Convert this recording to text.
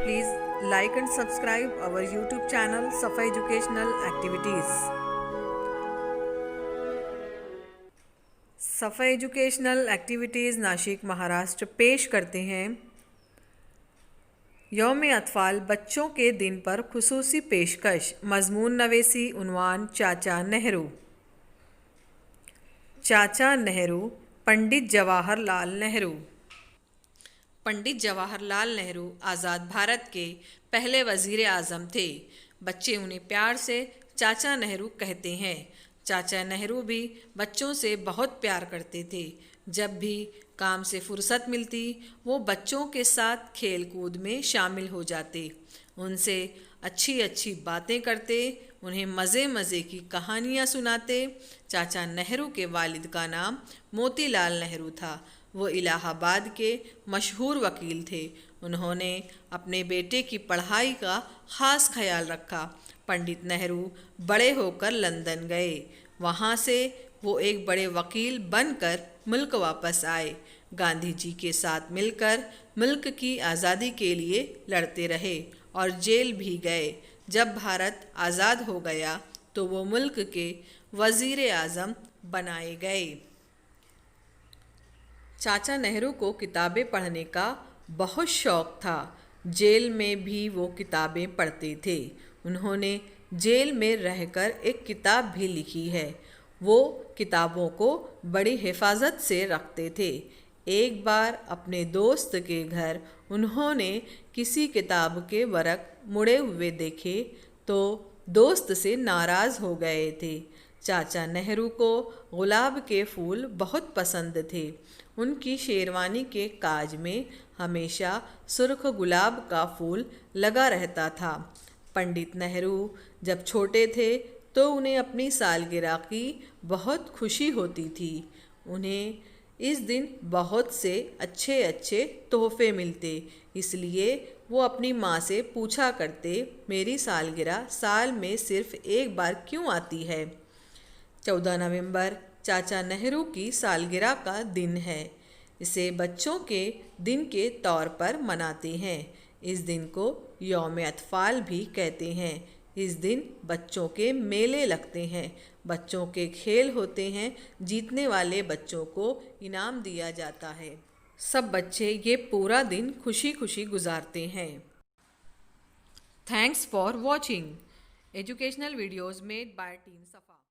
Please like and subscribe our YouTube channel Safa Educational Activities. सफ़ा educational activities Nashik Maharashtra पेश करते हैं यौम अतफ़ाल बच्चों के दिन पर खुसूसी पेशकश। मज़मून नवेसी उन्वान चाचा नेहरू। चाचा नेहरू पंडित जवाहरलाल नेहरू। पंडित जवाहरलाल नेहरू आज़ाद भारत के पहले वज़ीर आज़म थे। बच्चे उन्हें प्यार से चाचा नेहरू कहते हैं। चाचा नेहरू भी बच्चों से बहुत प्यार करते थे। जब भी काम से फुर्सत मिलती वो बच्चों के साथ खेल कूद में शामिल हो जाते, उनसे अच्छी अच्छी बातें करते, उन्हें मज़े मज़े की कहानियाँ सुनाते। चाचा नेहरू के वालिद का नाम मोतीलाल नेहरू था। वो इलाहाबाद के मशहूर वकील थे। उन्होंने अपने बेटे की पढ़ाई का ख़ास ख्याल रखा। पंडित नेहरू बड़े होकर लंदन गए। वहाँ से वो एक बड़े वकील बनकर मुल्क वापस आए। गांधी जी के साथ मिलकर मुल्क की आज़ादी के लिए लड़ते रहे और जेल भी गए। जब भारत आज़ाद हो गया तो वो मुल्क के वज़ीर आज़म बनाए गए। चाचा नेहरू को किताबें पढ़ने का बहुत शौक़ था। जेल में भी वो किताबें पढ़ते थे। उन्होंने जेल में रहकर एक किताब भी लिखी है। वो किताबों को बड़ी हिफाजत से रखते थे। एक बार अपने दोस्त के घर उन्होंने किसी किताब के वरक मुड़े हुए देखे तो दोस्त से नाराज़ हो गए थे। चाचा नेहरू को गुलाब के फूल बहुत पसंद थे। उनकी शेरवानी के काज में हमेशा सुर्ख गुलाब का फूल लगा रहता था। पंडित नेहरू जब छोटे थे तो उन्हें अपनी सालगिरह की बहुत खुशी होती थी। उन्हें इस दिन बहुत से अच्छे अच्छे तोहफे मिलते, इसलिए वो अपनी माँ से पूछा करते, मेरी सालगिरह साल में सिर्फ एक बार क्यों आती है। 14 नवंबर चाचा नेहरू की सालगिरह का दिन है। इसे बच्चों के दिन के तौर पर मनाते हैं। इस दिन को यौम अतफ़ाल भी कहते हैं। इस दिन बच्चों के मेले लगते हैं, बच्चों के खेल होते हैं, जीतने वाले बच्चों को इनाम दिया जाता है। सब बच्चे ये पूरा दिन खुशी खुशी गुजारते हैं। Thanks for watching educational videos made by team सफ़ा।